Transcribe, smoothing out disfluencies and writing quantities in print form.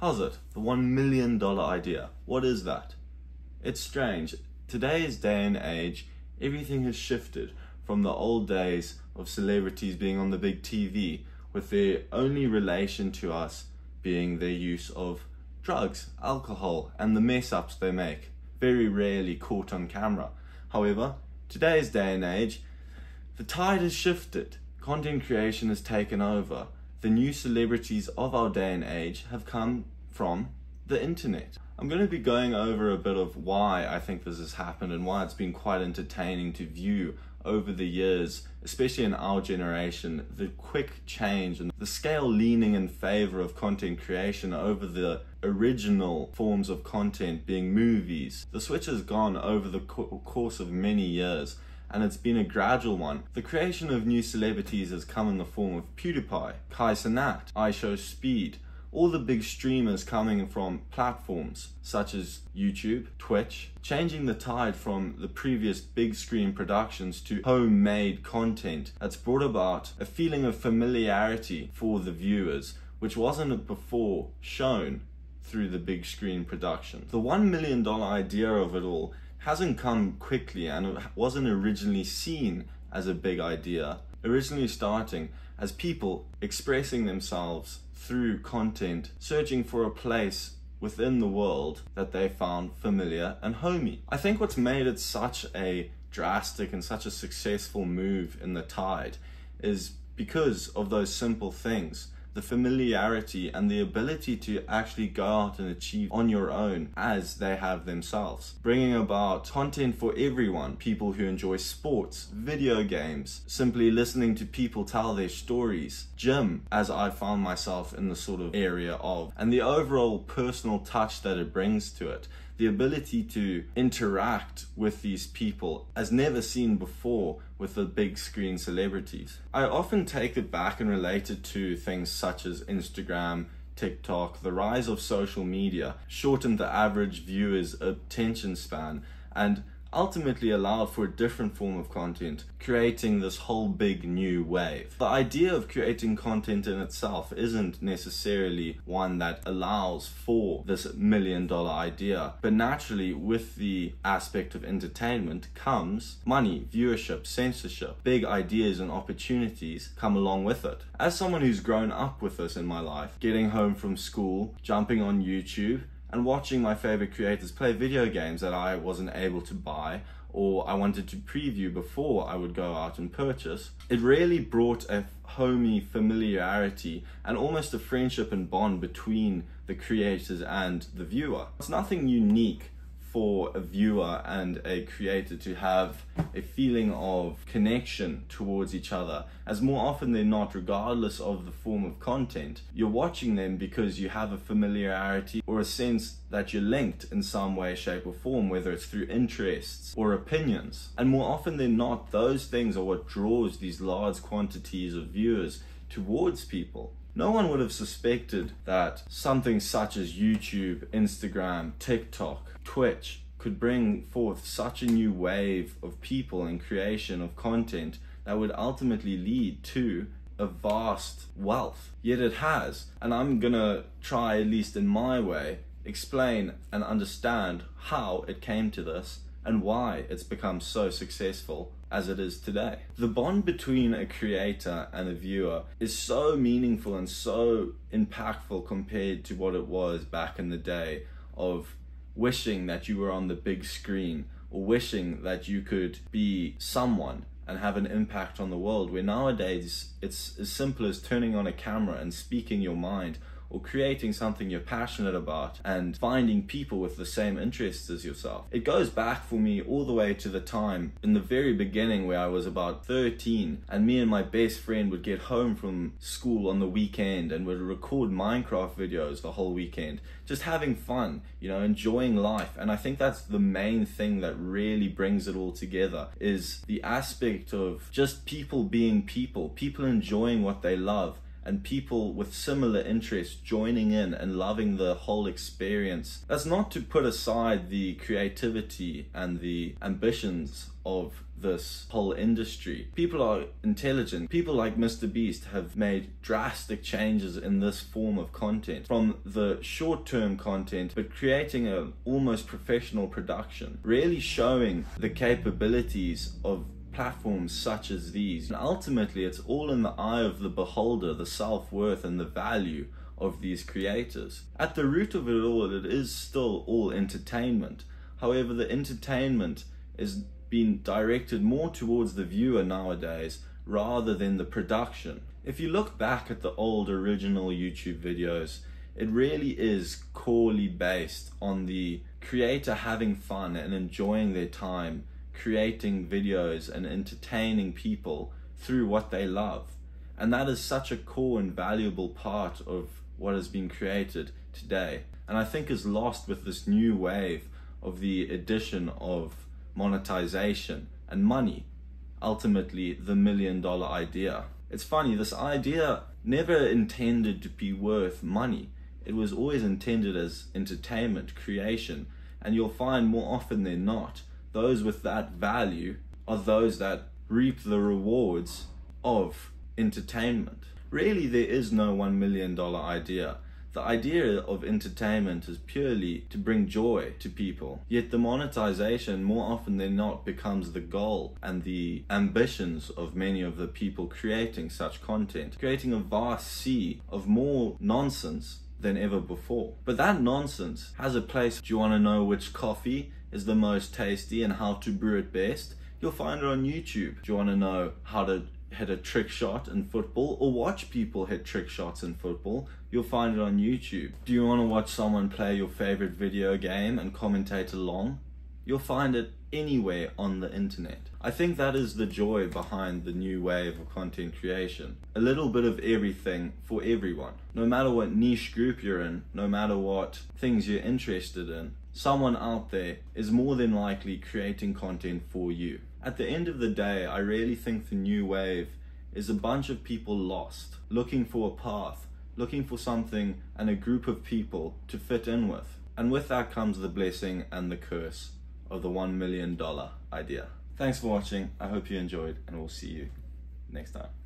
How's it? The $1 million idea. What is that? It's strange. Today's day and age, everything has shifted from the old days of celebrities being on the big TV with their only relation to us being their use of drugs, alcohol, and the mess ups they make, very rarely caught on camera. However, today's day and age, the tide has shifted. Content creation has taken over. The new celebrities of our day and age have come from the internet. I'm going to be going over a bit of why I think this has happened and why it's been quite entertaining to view over the years, especially in our generation, the quick change and the scale leaning in favor of content creation over the original forms of content being movies. The switch has gone over the course of many years, and it's been a gradual one. The creation of new celebrities has come in the form of PewDiePie, Kai Cenat, IShowSpeed, all the big streamers coming from platforms such as YouTube, Twitch, changing the tide from the previous big screen productions to homemade content that's brought about a feeling of familiarity for the viewers, which wasn't before shown through the big screen productions. The $1 million idea of it all hasn't come quickly, and it wasn't originally seen as a big idea, originally starting as people expressing themselves through content, searching for a place within the world that they found familiar and homey. I think what's made it such a drastic and such a successful move in the tide is because of those simple things. The familiarity and the ability to actually go out and achieve on your own as they have themselves. Bringing about content for everyone, people who enjoy sports, video games, simply listening to people tell their stories, gym, as I found myself in the sort of area of, and the overall personal touch that it brings to it. The ability to interact with these people as never seen before with the big screen celebrities. I often take it back and relate it to things such as Instagram, TikTok. The rise of social media shortened the average viewer's attention span and ultimately allowed for a different form of content, creating this whole big new wave. The idea of creating content in itself isn't necessarily one that allows for this $1 million idea, but naturally with the aspect of entertainment comes money, viewership, censorship. Big ideas and opportunities come along with it. As someone who's grown up with this in my life, getting home from school, jumping on YouTube, and watching my favorite creators play video games that I wasn't able to buy or I wanted to preview before I would go out and purchase, it really brought a homey familiarity and almost a friendship and bond between the creators and the viewer. It's nothing unique for a viewer and a creator to have a feeling of connection towards each other, as more often than not, regardless of the form of content, you're watching them because you have a familiarity or a sense that you're linked in some way, shape or form, whether it's through interests or opinions. And more often than not, those things are what draws these large quantities of viewers towards people. No one would have suspected that something such as YouTube, Instagram, TikTok, Twitch could bring forth such a new wave of people and creation of content that would ultimately lead to a vast wealth. Yet it has, and I'm gonna try, at least in my way, explain and understand how it came to this and why it's become so successful as it is today. The bond between a creator and a viewer is so meaningful and so impactful compared to what it was back in the day of wishing that you were on the big screen or wishing that you could be someone and have an impact on the world, where nowadays it's as simple as turning on a camera and speaking your mind or creating something you're passionate about and finding people with the same interests as yourself. It goes back for me all the way to the time in the very beginning where I was about 13 and me and my best friend would get home from school on the weekend and would record Minecraft videos the whole weekend, just having fun, you know, enjoying life. And I think that's the main thing that really brings it all together, is the aspect of just people being people, people enjoying what they love and people with similar interests joining in and loving the whole experience. That's not to put aside the creativity and the ambitions of this whole industry. People are intelligent. People like Mr. Beast have made drastic changes in this form of content, from the short-term content, but creating an almost professional production, really showing the capabilities of platforms such as these. And ultimately, it's all in the eye of the beholder, the self-worth and the value of these creators. At the root of it all, it is still all entertainment. However, the entertainment is being directed more towards the viewer nowadays rather than the production. If you look back at the old original YouTube videos, it really is corely based on the creator having fun and enjoying their time creating videos and entertaining people through what they love. And that is such a core and valuable part of what has been created today, and I think is lost with this new wave of the addition of monetization and money, ultimately the $1 million idea. It's funny, this idea never intended to be worth money. It was always intended as entertainment, creation, and you'll find more often than not, those with that value are those that reap the rewards of entertainment. Really, there is no $1 million idea. The idea of entertainment is purely to bring joy to people. Yet the monetization more often than not becomes the goal and the ambitions of many of the people creating such content, creating a vast sea of more nonsense than ever before. But that nonsense has a place. Do you want to know which coffee is the most tasty and how to brew it best? You'll find it on YouTube. Do you want to know how to hit a trick shot in football or watch people hit trick shots in football? You'll find it on YouTube. Do you want to watch someone play your favorite video game and commentate along? You'll find it anywhere on the internet. I think that is the joy behind the new wave of content creation. A little bit of everything for everyone. No matter what niche group you're in, no matter what things you're interested in, someone out there is more than likely creating content for you. At the end of the day, I really think the new wave is a bunch of people lost, looking for a path, looking for something and a group of people to fit in with. And with that comes the blessing and the curse of the $1 million idea. Thanks for watching. I hope you enjoyed, and we'll see you next time.